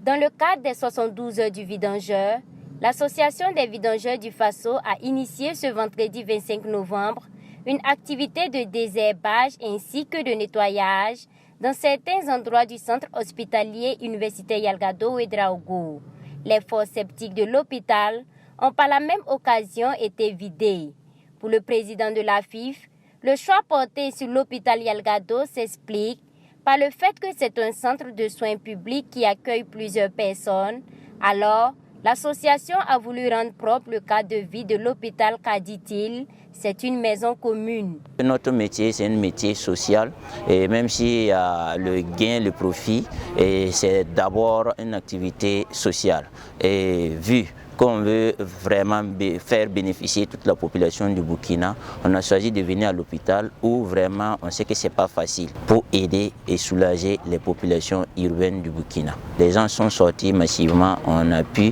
Dans le cadre des 72 heures du vidangeur, l'Association des vidangeurs du Faso a initié ce vendredi 25 novembre une activité de désherbage ainsi que de nettoyage dans certains endroits du centre hospitalier universitaire Yalgado Ouédraogo. Les fosses septiques de l'hôpital ont par la même occasion été vidées. Pour le président de l'AFIF, le choix porté sur l'hôpital Yalgado s'explique par le fait que c'est un centre de soins publics qui accueille plusieurs personnes. Alors, l'association a voulu rendre propre le cadre de vie de l'hôpital car, dit-il, c'est une maison commune. Notre métier, c'est un métier social et même s'il y a le gain, le profit, c'est d'abord une activité sociale. Et vu qu'on veut vraiment faire bénéficier toute la population du Burkina, on a choisi de venir à l'hôpital où vraiment on sait que ce n'est pas facile pour aider et soulager les populations urbaines du Burkina. Les gens sont sortis massivement, on a pu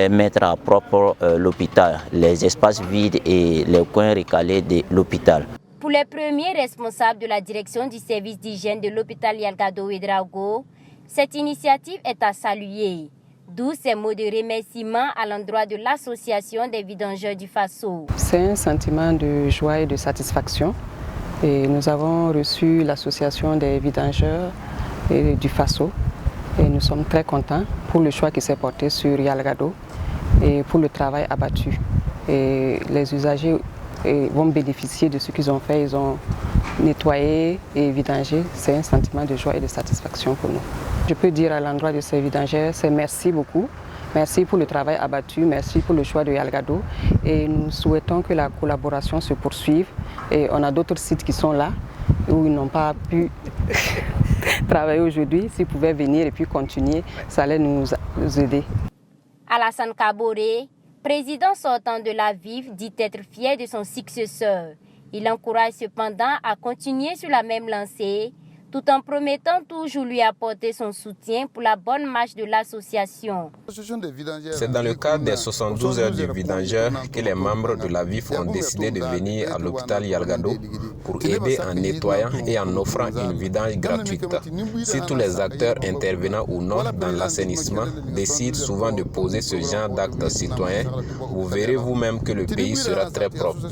mettre à propre l'hôpital, les espaces vides et les coins recalés de l'hôpital. Pour les premiers responsables de la direction du service d'hygiène de l'hôpital Yalgado Ouédraogo, cette initiative est à saluer. D'où ces mots de remerciement à l'endroit de l'association des vidangeurs du Faso. C'est un sentiment de joie et de satisfaction. Et nous avons reçu l'association des vidangeurs du Faso. Et nous sommes très contents pour le choix qui s'est porté sur Yalgado et pour le travail abattu. Et les usagers vont bénéficier de ce qu'ils ont fait. Ils ont nettoyé et vidangé. C'est un sentiment de joie et de satisfaction pour nous. Je peux dire à l'endroit de ces vidangeurs, c'est merci beaucoup. Merci pour le travail abattu, merci pour le choix de Yalgado. Et nous souhaitons que la collaboration se poursuive. Et on a d'autres sites qui sont là, où ils n'ont pas pu travailler aujourd'hui. S'ils pouvaient venir et puis continuer, ça allait nous aider. Alassane Kaboré, président sortant de la VIF, dit être fier de son successeur. Il encourage cependant à continuer sur la même lancée, tout en promettant toujours lui apporter son soutien pour la bonne marche de l'association. C'est dans le cadre des 72 heures du vidangeur que les membres de la VIF ont décidé de venir à l'hôpital Yalgado pour aider en nettoyant et en offrant une vidange gratuite. Si tous les acteurs intervenants ou non dans l'assainissement décident souvent de poser ce genre d'actes citoyens, vous verrez vous-même que le pays sera très propre.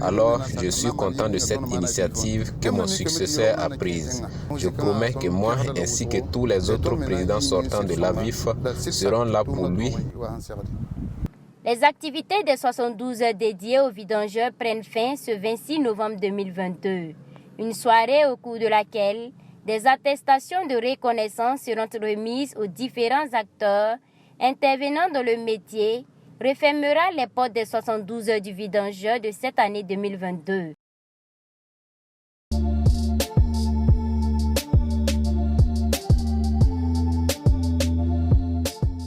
Alors, je suis content de cette initiative que mon successeur a prise. Je promets que moi ainsi que tous les autres présidents sortants de la VIF seront là pour lui. Les activités des 72 heures dédiées aux vidangeurs prennent fin ce 26 novembre 2022. Une soirée au cours de laquelle des attestations de reconnaissance seront remises aux différents acteurs intervenant dans le métier, refermera les portes des 72 heures du vidangeur de cette année 2022.